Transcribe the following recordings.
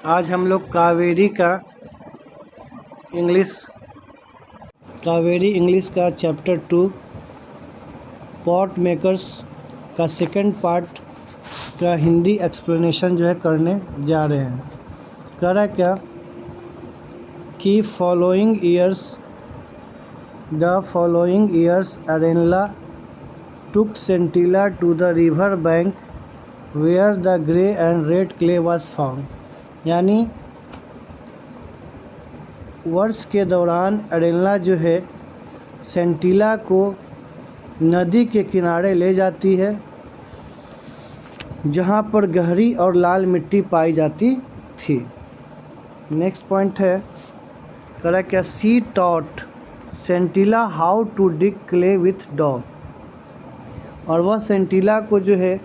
आज हम लोग कावेरी इंग्लिश का चैप्टर 2 पॉट मेकर्स का सेकंड पार्ट का हिंदी एक्सप्लेनेशन जो है करने जा रहे हैं। कह रहा है क्या कि the following years Arenla took Scintilla to the river bank where the grey and red clay was found। यानी वर्ष के दौरान अरेनला जो है सेंटिला को नदी के किनारे ले जाती है जहाँ पर गहरी और लाल मिट्टी पाई जाती थी। नेक्स्ट पॉइंट है करा क्या she taught Scintilla how to dig clay with dog. और वह सेंटिला को जो है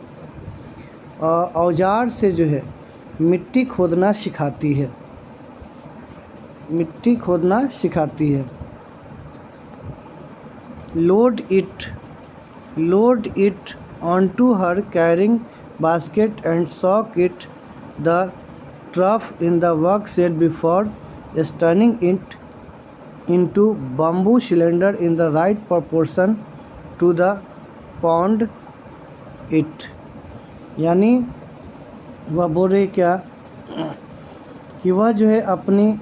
औजार से जो है मिट्टी खोदना सिखाती है। Load it onto her carrying basket and soak it the trough in the work shed before turning it into bamboo cylinder in the right proportion to the pound it। यानी वह बोल रही क्या कि वह जो है अपनी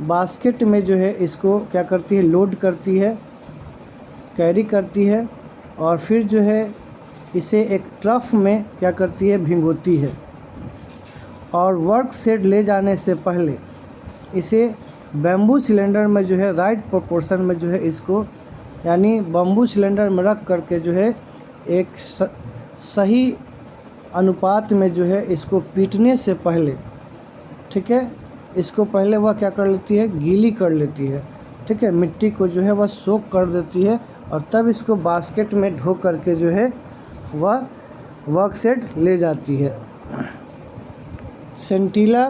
बास्केट में जो है इसको क्या करती है, लोड करती है, कैरी करती है और फिर जो है इसे एक ट्रफ में क्या करती है, भिगोती है। और वर्क सेट ले जाने से पहले इसे बैम्बू सिलेंडर में जो है राइट प्रोपोर्शन में जो है इसको यानी बम्बू सिलेंडर में रख करके जो है एक सही अनुपात में जो है इसको पीटने से पहले, ठीक है, इसको पहले वह क्या कर लेती है, गीली कर लेती है, ठीक है, मिट्टी को जो है वह सोक कर देती है और तब इसको बास्केट में ढो करके जो है वह वर्क सेट ले जाती है। Scintilla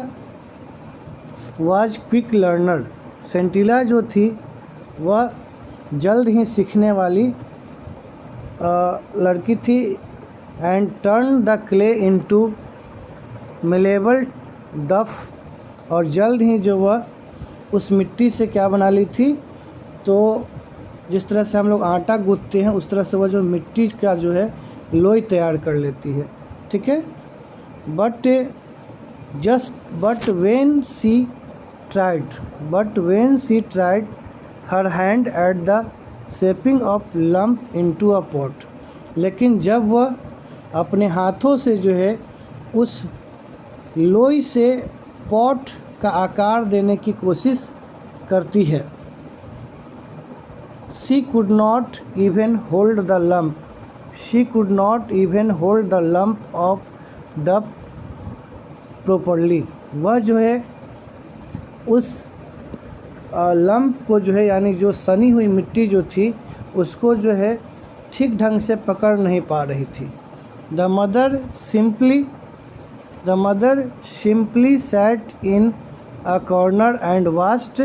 was quick learner. Scintilla जो थी वह जल्द ही सीखने वाली लड़की थी। And turn the clay into malleable dough. और जल्द ही जो वह उस मिट्टी से क्या बना ली थी, तो जिस तरह से हम लोग आटा गूंथते हैं उस तरह से वह जो मिट्टी का जो है लोई तैयार कर लेती है, ठीक है। But when she tried her hand at the shaping of lump into a pot. लेकिन जब वह अपने हाथों से जो है उस लोई से पॉट का आकार देने की कोशिश करती है, she could not even hold the lump of daub properly. वह जो है उस लम्प को जो है यानी जो सनी हुई मिट्टी जो थी उसको जो है ठीक ढंग से पकड़ नहीं पा रही थी। The mother simply sat in a corner and watched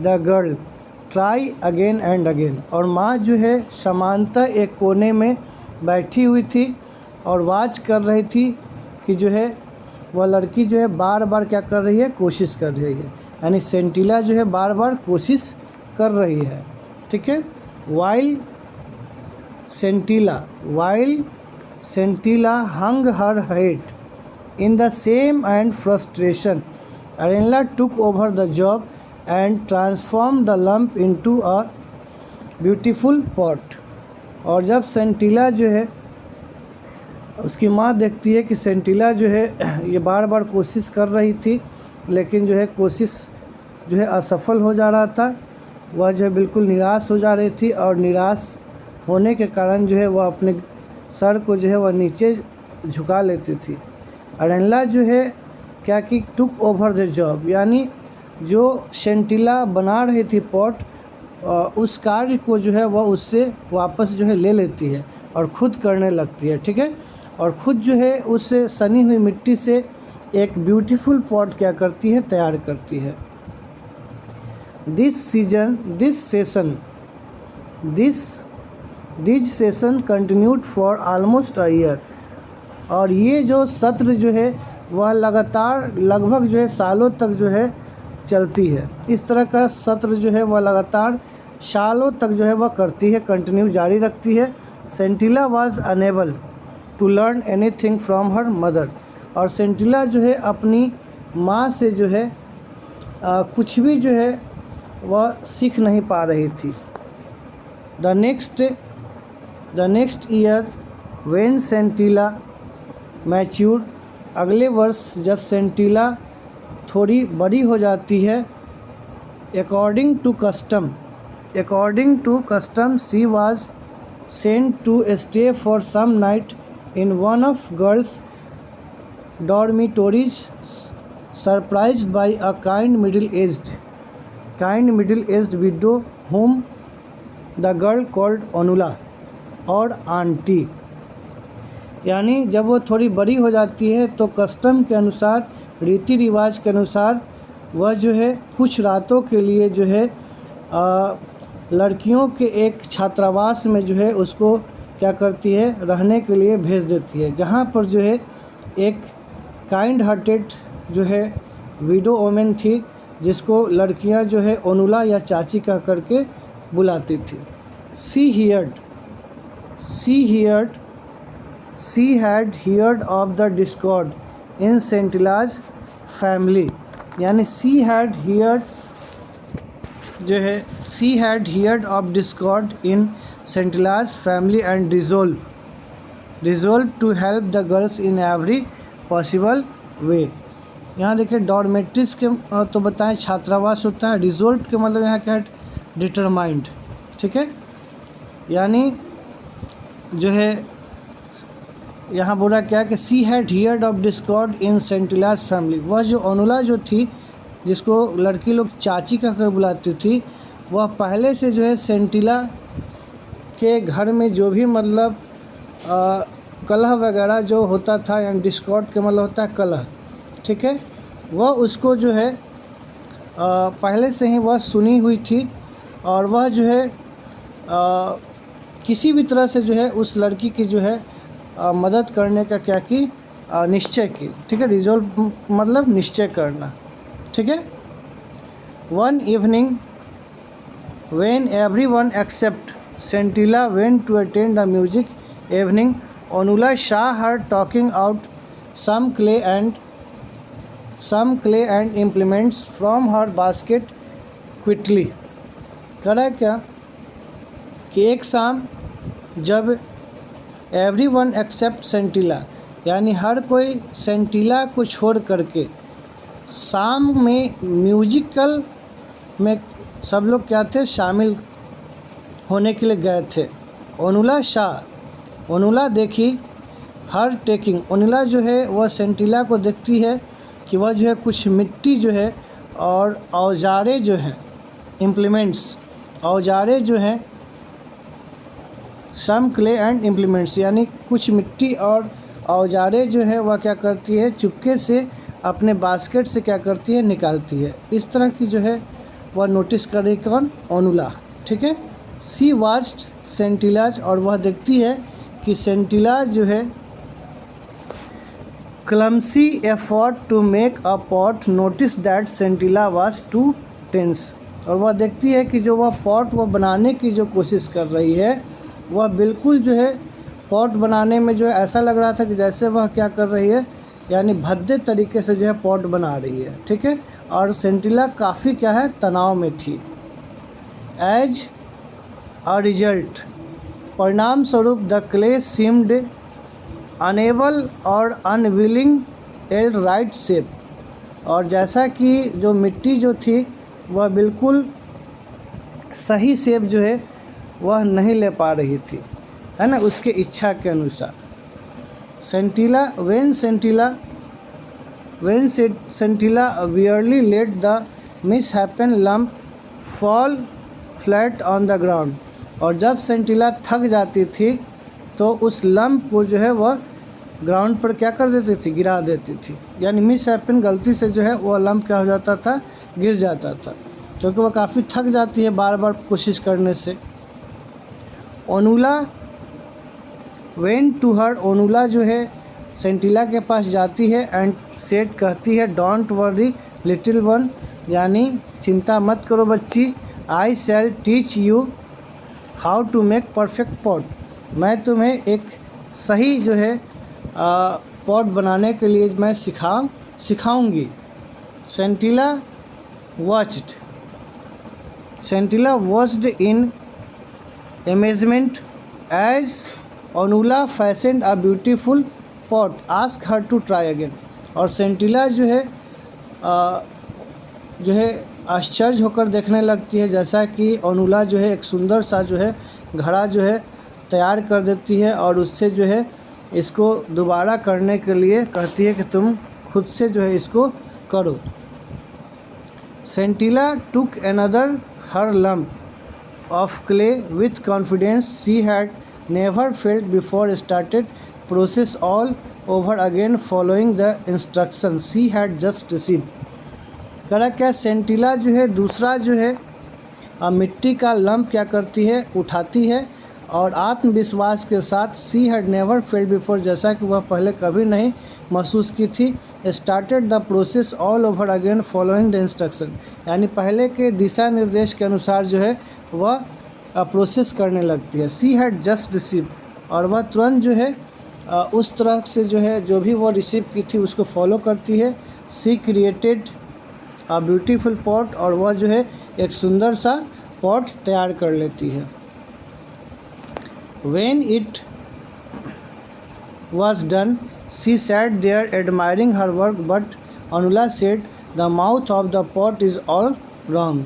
the girl try again and again. और माँ जो है समानता एक कोने में बैठी हुई थी और वाच कर रही थी कि जो है वह लड़की जो है बार बार क्या कर रही है, कोशिश कर रही है, यानी सेंटिला जो है बार बार कोशिश कर रही है, ठीक है। While Scintilla hung her head in the shame and frustration Arenla took over the job and transform the lump into a beautiful pot. और जब सेंटिला जो है उसकी माँ देखती है कि सेंटिला जो है ये बार बार कोशिश कर रही थी लेकिन जो है कोशिश जो है असफल हो जा रहा था, वह जो है बिल्कुल निराश हो जा रही थी और निराश होने के कारण जो है वह अपने सर को जो है वह नीचे झुका लेती थी। अरेनला जो है क्या कि टुक ओवर द जॉब, यानी जो सेंटिला बना रही थी पॉट उस कार्य को जो है वह उससे वापस जो है ले लेती है और ख़ुद करने लगती है, ठीक है। और ख़ुद जो है उस सनी हुई मिट्टी से एक ब्यूटीफुल पॉट क्या करती है, तैयार करती है। This session continued for almost a year. और ये जो सत्र जो है वह लगातार लगभग जो है सालों तक जो है चलती है। इस तरह का सत्र जो है वह लगातार सालों तक जो है वह करती है, कंटिन्यू जारी रखती है। Scintilla was unable to learn anything from her mother, और सेंटिला जो है अपनी माँ से जो है कुछ भी जो है वह सीख नहीं पा रही थी। The next year when Scintilla mature, अगले वर्ष जब सेंटिला थोड़ी बड़ी हो जाती है, according to custom she was sent to stay for some night in one of girls dormitories, surprised by a kind middle aged widow whom the girl called Onula और aunty. यानी जब वो थोड़ी बड़ी हो जाती है तो कस्टम के अनुसार, रीति रिवाज के अनुसार वह जो है कुछ रातों के लिए जो है लड़कियों के एक छात्रावास में जो है उसको क्या करती है, रहने के लिए भेज देती है, जहाँ पर जो है एक काइंड हार्टेड जो है विडो वोमेन थी, जिसको लड़कियां जो है ओनुला या चाची कह करके बुलाती थी। She had heard of the discord in Scintilla's family, यानी she had heard of discord in Scintilla's family and resolve to help the girls in every possible way. यहाँ देखिए डॉर्मेट्रिस के तो बताएं छात्रावास होता है, रिजोल्व के मतलब यहाँ क्या है, डिटरमाइंड, ठीक है। यानी जो है यहाँ बोला क्या कि she had heard of discord in Scintilla's family, वह जो ओनुला जो थी, जिसको लड़की लोग चाची कहकर बुलाती थी, वह पहले से जो है सेंटिला के घर में जो भी मतलब कलह वगैरह जो होता था, यानी डिस्कॉर्ड के मतलब होता है कलह, ठीक है, वह उसको जो है पहले से ही वह सुनी हुई थी, और वह जो है किसी भी तरह से जो है उस लड़की की जो है मदद करने का क्या की, निश्चय की, ठीक है। रिजोल्व मतलब निश्चय करना, ठीक है। One evening when everyone except Scintilla went to attend the music evening, Onula saw her talking out some clay and implements from her basket quickly। करा क्या कि एक शाम जब एवरीवन एक्सेप्ट सेंटिला, यानी हर कोई सेंटिला को छोड़ करके शाम में म्यूजिकल में सब लोग क्या थे, शामिल होने के लिए गए थे। ओनुला देखी हर टेकिंग, ओनुला जो है वह सेंटिला को देखती है कि वह जो है कुछ मिट्टी जो है और औजारे जो हैं, इम्प्लीमेंट्स औजारे जो हैं, सम क्ले एंड इम्प्लीमेंट्स, यानी कुछ मिट्टी और औजारे जो है वह क्या करती है, चुपके से अपने बास्केट से क्या करती है, निकालती है। इस तरह की जो है वह नोटिस कर रही, कौन, ओनुला, ठीक है। सी वाच्ड सेंटिलाज, और वह देखती है कि सेंटिला जो है clumsy effort to make a pot notice that Scintilla was too tense, और वह देखती है कि जो वह पॉट वह बनाने की जो कोशिश कर रही है, वह बिल्कुल जो है पॉट बनाने में जो है ऐसा लग रहा था कि जैसे वह क्या कर रही है, यानी भद्दे तरीके से जो है पॉट बना रही है, ठीक है। और सेंटिला काफ़ी क्या है, तनाव में थी। एज अ रिजल्ट, परिणाम स्वरूप द क्ले सीम्ड अनेबल और अनविलिंग एल्ड राइट शेप, और जैसा कि जो मिट्टी जो थी वह बिल्कुल सही शेप जो है वह नहीं ले पा रही थी, है ना, उसके इच्छा के अनुसार। When Scintilla wearily let the misshapen lump fall flat on the ground, और जब सेंटिला थक जाती थी तो उस लम्प को जो है वह ग्राउंड पर क्या कर देती थी, गिरा देती थी। यानी मिसहैपन, गलती से जो है वह लम्प क्या हो जाता था, गिर जाता था, क्योंकि वह काफ़ी थक जाती है बार बार कोशिश करने से। ओनुला वेंट टू हर, ओनुला जो है सेंटिला के पास जाती है एंड सेड कहती है डोंट वरी लिटिल वन, यानी चिंता मत करो बच्ची, I shall teach you how to make perfect pot, मैं तुम्हें एक सही जो है पॉट बनाने के लिए मैं सिखाऊंगी। Sentila watched in amazement as Onula fashioned a beautiful pot, asked her to try again। और सेंटिला जो है आश्चर्य होकर देखने लगती है जैसा कि ओनुला जो है एक सुंदर सा जो है घड़ा जो है तैयार कर देती है और उससे जो है इसको दोबारा करने के लिए कहती है कि तुम खुद से जो है इसको करो। Sentila took another her lump of clay with confidence she had never felt before, started process all over again following the instructions she had just received। करा क्या, सेंटिला जो है दूसरा जो है मिट्टी का लंप क्या करती है, उठाती है और आत्मविश्वास के साथ she had never failed before, जैसा कि वह पहले कभी नहीं महसूस की थी, started the process all over again following the instruction, यानी पहले के दिशा निर्देश के अनुसार जो है वह प्रोसेस करने लगती है। सी हैड जस्ट रिसीव, और वह तुरंत जो है उस तरह से जो है जो भी वो रिसीव की थी उसको फॉलो करती है। सी क्रिएटेड अ ब्यूटीफुल पॉट, और वह जो है एक सुंदर सा पॉट तैयार कर लेती है। When it was done, she sat there admiring her work, but Anula said, "The mouth of the pot is all wrong."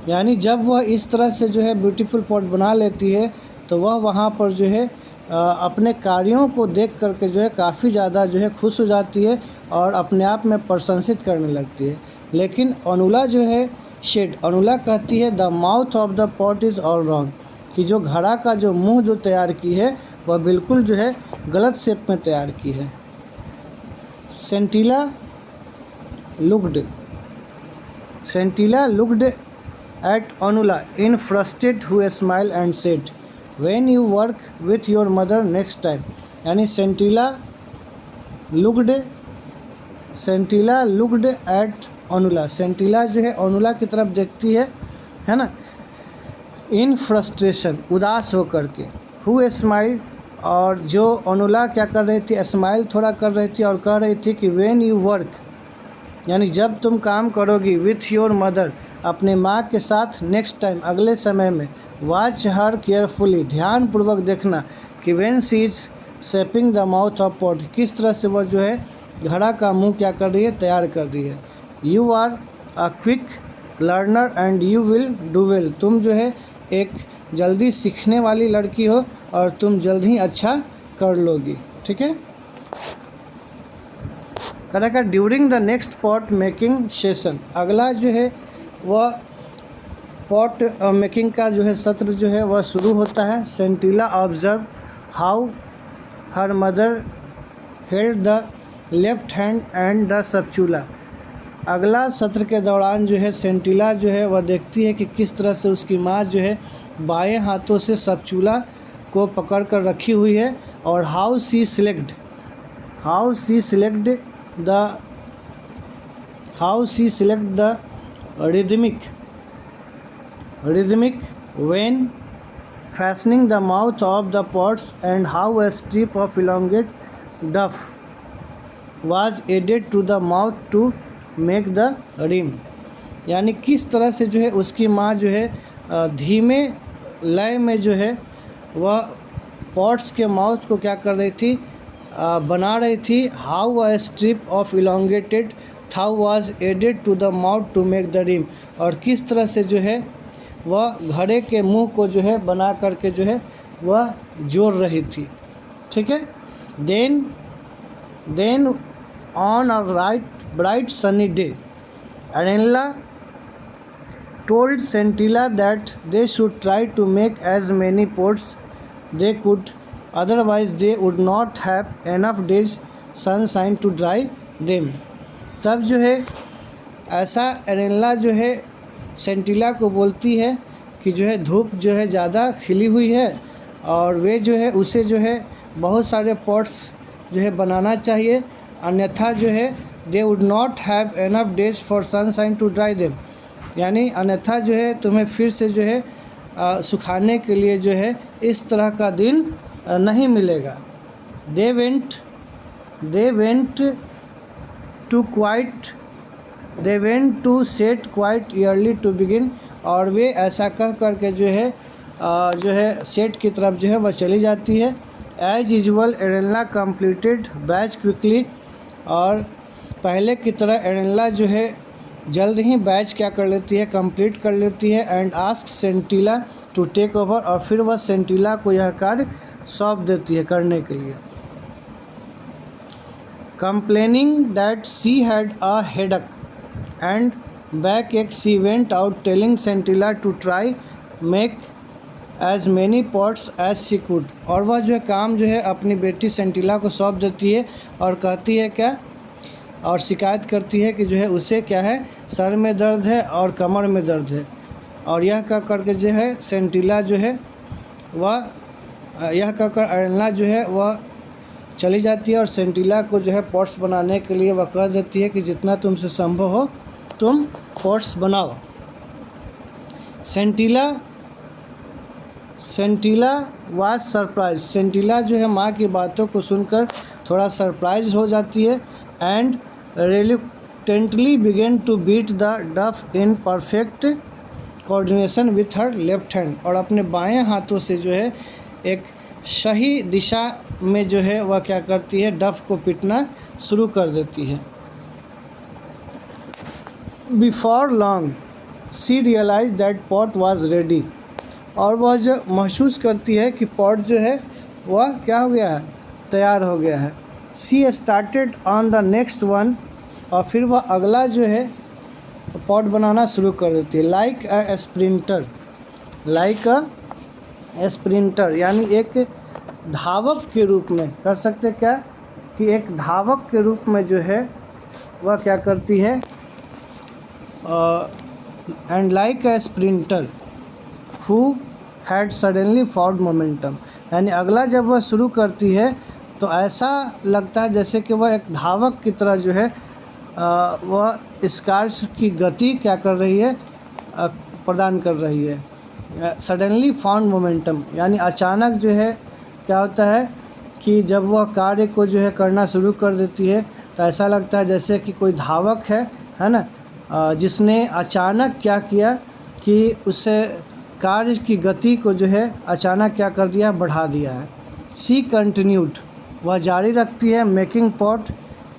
यानी जब वह इस तरह से जो है ब्यूटीफुल पॉट बना लेती है तो वह वहाँ पर जो है अपने कार्यों को देख करके जो है काफ़ी ज़्यादा जो है खुश हो जाती है और अपने आप में प्रशंसित करने लगती है। लेकिन अनुला जो है अनुला कहती है the mouth of the pot is all wrong, कि जो घड़ा का जो मुंह जो तैयार की है वह बिल्कुल जो है गलत शेप में तैयार की है। Sentila looked at Anula in frustrated who smile and said when you work with your mother next time, यानी सेंटिला लुक्ड एट अनुला, सेंटिला जो है अनुला की तरफ देखती है ना, इन फ्रस्ट्रेशन उदास होकर के, हु स्माइल, और जो अनुला क्या कर रही थी, स्माइल थोड़ा कर रही थी और कह रही थी कि व्हेन यू वर्क, यानी जब तुम काम करोगी, विथ योर मदर, अपने माँ के साथ, नेक्स्ट टाइम, अगले समय में, वॉच हर केयरफुली, ध्यानपूर्वक देखना कि when she is shaping the mouth of pot, किस तरह से वह जो है घड़ा का मुंह क्या कर रही है, तैयार कर रही है। You are a quick learner and you will do well, तुम जो है एक जल्दी सीखने वाली लड़की हो और तुम जल्द ही अच्छा कर लोगी, ठीक है। करेगा during the next pot making session, अगला जो है वह पॉट मेकिंग का जो है सत्र जो है वह शुरू होता है। Sentila observe how her mother held the left hand and the spatula, अगला सत्र के दौरान जो है सेंटिला जो है वह देखती है कि किस तरह से उसकी माँ जो है बाएं हाथों से स्पैचुला को पकड़ कर रखी हुई है, और how she select the rhythmic when fastening the mouth of the pots, and how a strip of elongate duff was added to the mouth to make the rim, यानी किस तरह से जो है उसकी माँ जो है धीमे लय में जो है वह पॉट्स के माउथ को क्या कर रही थी, बना रही थी। How a strip of elongated dough was added to the mouth to make the rim, और किस तरह से जो है वह घड़े के मुंह को जो है बना करके जो है वह जोड़ रही थी, ठीक है। Then on a bright sunny day, Arenla told Scintilla that they should try to make as many pots they could, otherwise they would not have enough days sunshine to dry them। तब जो है ऐसा एरेनला जो है सेंटिला को बोलती है कि जो है धूप जो है ज़्यादा खिली हुई है और वे जो है उसे जो है बहुत सारे पॉट्स जो है बनाना चाहिए, अन्यथा जो है they would not have enough days for sunshine to dry them, यानी अन्यथा जो है तुम्हें फिर से जो है सुखाने के लिए जो है इस तरह का दिन नहीं मिलेगा। They went to set quite early to begin, और वे ऐसा कह करके जो है सेट की तरफ जो है वह चली जाती है। As usual Arenla completed batch quickly, और पहले की तरह एरेनला जो है जल्द ही बैच क्या कर लेती है, कंप्लीट कर लेती है। And ask Sentila to take over, और फिर वह सेंटिला को यह कार्य सौंप देती है करने के लिए। Complaining that she had a headache and backache she went out telling Sentila to try make as many pots as she could, और वह जो है काम जो है अपनी बेटी सेंटिला को सौंप देती है और कहती है क्या, और शिकायत करती है कि जो है उसे क्या है, सर में दर्द है और कमर में दर्द है। और यह कह करके जो है सेंटिला जो है वह यह कहकर एरेनला जो है वह चली जाती है, और सेंटिला को जो है पॉट्स बनाने के लिए वह कह देती है कि जितना तुमसे संभव हो तुम पॉट्स बनाओ। सेंटिला वाज सरप्राइज, सेंटिला जो है माँ की बातों को सुनकर थोड़ा सरप्राइज हो जाती है। And reluctantly began to beat the duff in perfect coordination with her left hand, और अपने बाएं हाथों से जो है एक सही दिशा में जो है वह क्या करती है, डफ को पीटना शुरू कर देती है। Before long she realise that pot was ready, और वह जो महसूस करती है कि पॉट जो है वह क्या हो गया है, तैयार हो गया है। She started on the next one, और फिर वह अगला जो है पॉट बनाना शुरू कर देती है। लाइक अ स्प्रिंटर, यानी एक धावक के रूप में कह सकते क्या, कि एक धावक के रूप में जो है वह क्या करती है। And like a sprinter who had suddenly found momentum, यानी अगला जब वह शुरू करती है तो ऐसा लगता है जैसे कि वह एक धावक की तरह जो है वह इस कार्य की गति क्या कर रही है, प्रदान कर रही है। सडनली फाउंड मोमेंटम, यानी अचानक जो है क्या होता है कि जब वह कार्य को जो है करना शुरू कर देती है तो ऐसा लगता है जैसे कि कोई धावक है ना, जिसने अचानक क्या किया कि उसे कार्य की गति को जो है अचानक क्या कर दिया, बढ़ा दिया है। सी कंटिन्यूड, वह जारी रखती है। मेकिंग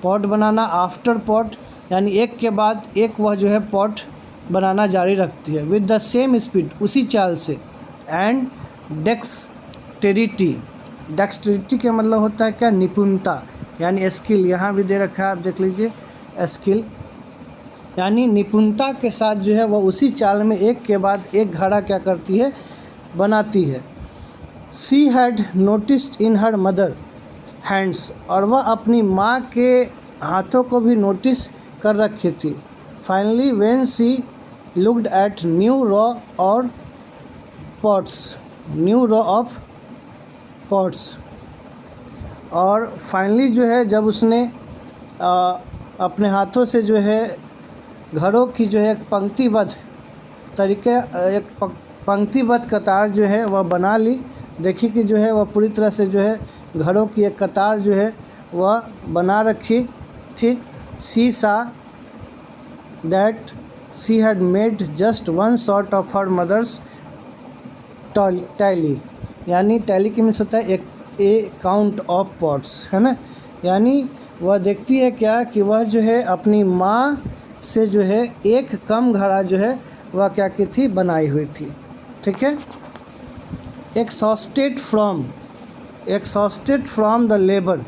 पॉट बनाना आफ्टर पॉट, यानी एक के बाद एक वह जो है पॉट बनाना जारी रखती है। विद द सेम स्पीड, उसी चाल से। एंड डेक्सटेरिटी का मतलब होता है क्या, निपुणता, यानी स्किल, यहाँ भी दे रखा है आप देख लीजिए, स्किल यानी निपुणता के साथ जो है वह उसी चाल में एक के बाद एक घड़ा क्या करती है, बनाती है। She had noticed in her mother hands, और वह अपनी माँ के हाथों को भी नोटिस कर रखी थी। Finally when she looked at new row of pots, और फाइनली जो है जब उसने अपने हाथों से जो है घड़ों की जो है एक पंक्तिबद्ध कतार जो है वह बना ली। देखी कि जो है वह पूरी तरह से जो है घड़ों की एक कतार जो है वह बना रखी थी। She saw that she had made just one short of her mother's tally, यानी टैली की मीन्स होता है ए काउंट ऑफ पॉट्स, है ना, यानी वह देखती है क्या कि वह जो है अपनी माँ से जो है एक कम घड़ा जो है वह क्या की थी, बनाई हुई थी। ठीक है। एक्सॉस्टेड फ्रॉम द लेबर,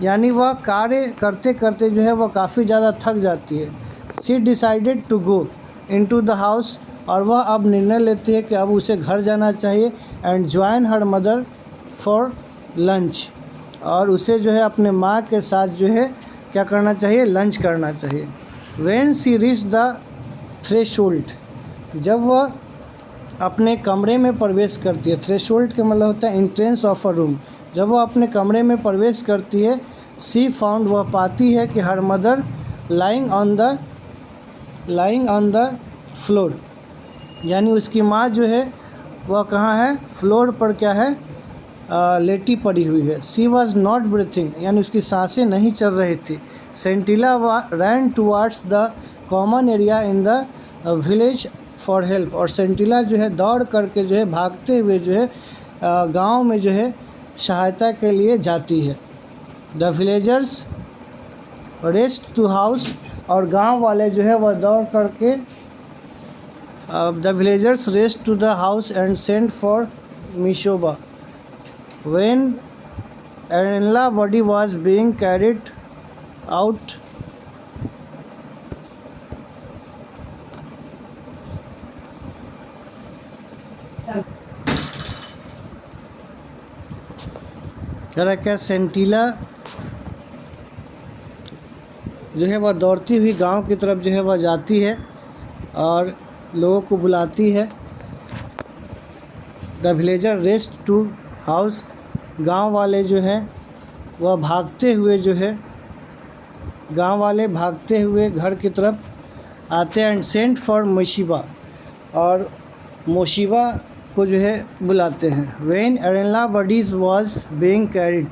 यानी वह कार्य करते करते जो है वह काफ़ी ज़्यादा थक जाती है। She decided to go into the house, और वह अब निर्णय लेती है कि अब उसे घर जाना चाहिए। And join her mother for lunch, और उसे जो है अपने माँ के साथ जो है क्या करना चाहिए, लंच करना चाहिए। When she reach the threshold, जब वह अपने कमरे में प्रवेश करती है। थ्रेशोल्ड का मतलब होता है एंट्रेंस ऑफ अ रूम। जब वो अपने कमरे में प्रवेश करती है, सी फाउंड, वह पाती है कि her mother lying on the floor, यानी उसकी माँ जो है वह कहाँ है, फ्लोर पर क्या है, लेटी पड़ी हुई है। सी वॉज नॉट ब्रीथिंग, यानी उसकी सांसें नहीं चल रही थी। Sentila ran towards the common area in the village for help, और सेंटिला जो है दौड़ करके जो है भागते हुए जो है गांव में जो है सहायता के लिए जाती है। The villagers rushed to house, और गांव वाले जो है वह दौड़ करके the villagers rushed to the house and send for Mishoba. When Arenla body was being carried out, जरा क्या सेंटिला जो है वह दौड़ती हुई गांव की तरफ जो है वह जाती है और लोगों को बुलाती है। The villager rest to house, गांव वाले जो हैं वह भागते हुए जो है, गांव वाले भागते हुए घर की तरफ आते हैं। एंड सेंट फॉर मोशिबा, और मोशिबा को जो है बुलाते हैं। When Arenla body's was being carried,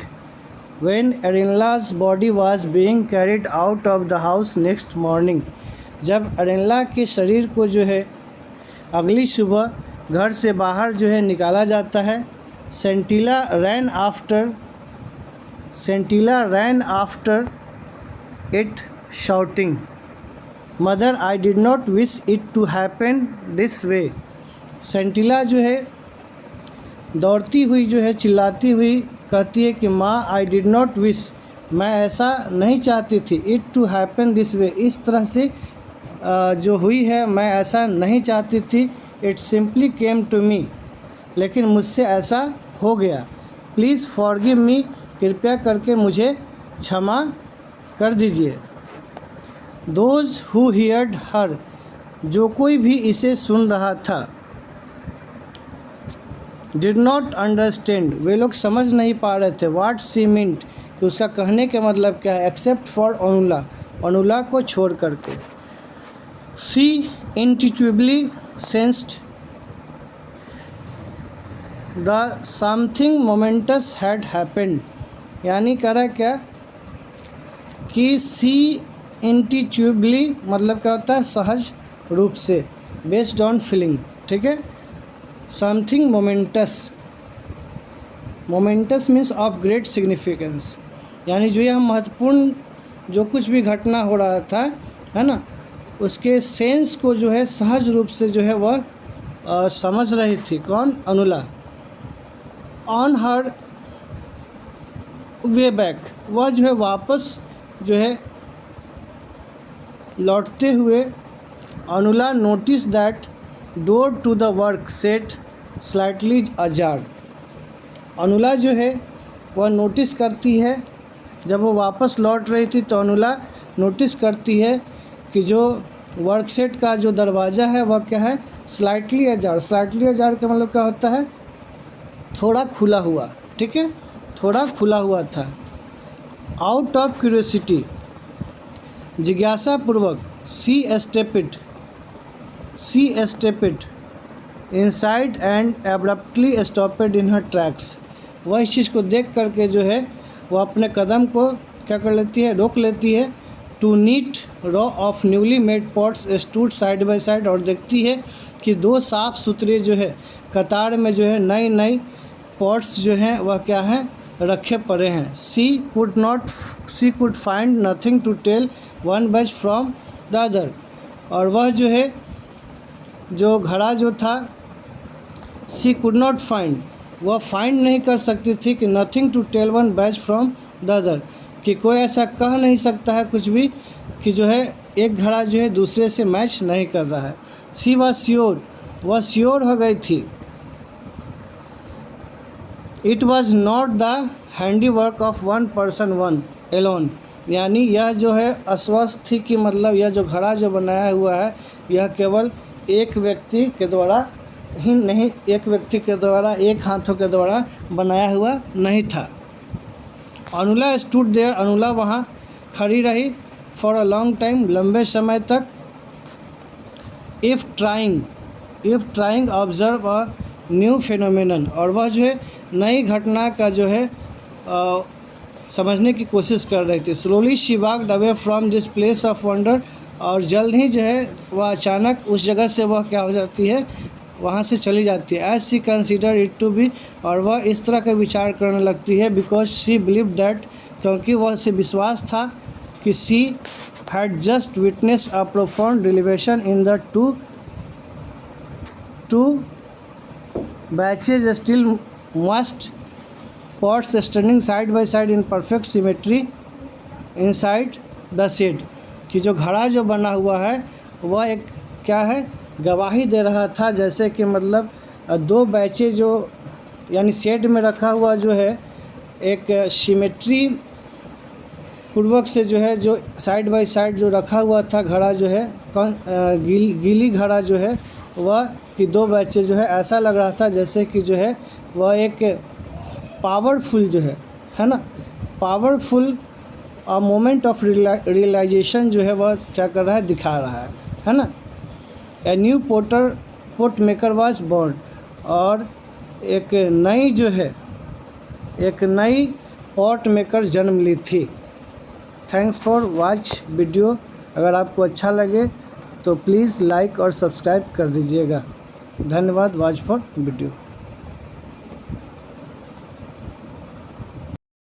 when Arenla's body was being carried out of the house next morning, जब एरेनला के शरीर को जो है अगली सुबह घर से बाहर जो है निकाला जाता है। Sentila ran after it shouting, mother I did not wish it to happen this way. Sentila जो है दौड़ती हुई जो है चिल्लाती हुई कहती है कि माँ, आई डिड नॉट विश, मैं ऐसा नहीं चाहती थी, it to happen this way, इस तरह से जो हुई है मैं ऐसा नहीं चाहती थी। It simply came to me, लेकिन मुझसे ऐसा हो गया। प्लीज़ फॉरगिव मी, कृपया करके मुझे क्षमा कर दीजिए। दोज हु हियर्ड हर, जो कोई भी इसे सुन रहा था। डिड नॉट अंडरस्टैंड, वे लोग समझ नहीं पा रहे थे। व्हाट सी मींट, कि उसका कहने का मतलब क्या है। एक्सेप्ट फॉर अनुला, अनुला को छोड़ करके। She intuitively sensed the something momentous had happened, यानी कह रहा है क्या कि सी इंट्यूटिवली मतलब क्या होता है, सहज रूप से, बेस्ड ऑन फीलिंग, ठीक है। Something moments, moments means of great significance, यानी जो यह महत्वपूर्ण जो कुछ भी घटना हो रहा था, है ना, उसके सेंस को जो है सहज रूप से जो है वह समझ रही थी। कौन, Anula. On her way back, वह जो है वापस जो है लौटते हुए, Anula notice that door to the work set slightly ajar, Anula जो है वह नोटिस करती है, जब वो वापस लौट रही थी तो अनुला नोटिस करती है कि जो वर्क सेट का जो दरवाज़ा है वह क्या है, स्लाइटली अजार। स्लाइटली अजार का मतलब क्या होता है, थोड़ा खुला हुआ, ठीक है, थोड़ा खुला हुआ था। आउट ऑफ क्यूरियोसिटी, जिज्ञासा पूर्वक, she stepped inside and abruptly stopped in her tracks, वह इस चीज़ को देख करके जो है वह अपने कदम को क्या कर लेती है, रोक लेती है। Two neat row of newly made pots stood side by side, और देखती है कि दो साफ़ सुथरे जो है कतार में जो है नई नई पॉट्स जो हैं वह क्या हैं, रखे पड़े हैं। She could find nothing to tell one batch from the other, और वह जो है जो घड़ा जो था, सी कुड नॉट फाइंड, वह फाइंड नहीं कर सकती थी कि nothing to tell one batch from the other, कि कोई ऐसा कह नहीं सकता है कुछ भी कि जो है एक घड़ा जो है दूसरे से मैच नहीं कर रहा है। सी वॉज श्योर, वह श्योर हो गई थी। It was not the handiwork of one person one alone, यानी यह जो है अस्वस्थ थी कि मतलब यह जो घड़ा जो बनाया हुआ है यह केवल एक व्यक्ति के द्वारा ही नहीं, एक व्यक्ति के द्वारा, एक हाथों के द्वारा बनाया हुआ नहीं था। अनुला स्टूड देयर, अनुला वहाँ खड़ी रही। फॉर अ लॉन्ग टाइम, लंबे समय तक। If trying observe a new phenomenon, और वह जो है नई घटना का जो है समझने की कोशिश कर रही थी। Slowly she walked away from this place of wonder, और जल्द ही जो है वह अचानक उस जगह से वह क्या हो जाती है, वहाँ से चली जाती है। As she consider it to be, और वह इस तरह का विचार करने लगती है। बिकॉज शी बिलीव दैट, क्योंकि वह से विश्वास था कि she had just witness a profound revelation in the two batches still must pots standing side by side in perfect symmetry inside the shed, कि जो घड़ा जो बना हुआ है वह एक क्या है, गवाही दे रहा था। जैसे कि मतलब दो बैचे जो यानी शेड में रखा हुआ जो है एक सिमेट्री पूर्वक से जो है, जो साइड बाय साइड जो रखा हुआ था घड़ा जो है, गीली घड़ा जो है वह कि दो बैचे जो है, ऐसा लग रहा था जैसे कि जो है वह एक पावरफुल जो है ना, पावरफुल मोमेंट ऑफ रियलाइजेशन जो है वह क्या कर रहा है, दिखा रहा है ना। A new pot maker was born, और एक नई जो है, एक नई पॉट मेकर जन्म ली थी। Thanks for watch video. अगर आपको अच्छा लगे तो प्लीज़ लाइक और सब्सक्राइब कर दीजिएगा। धन्यवाद। Watch for video.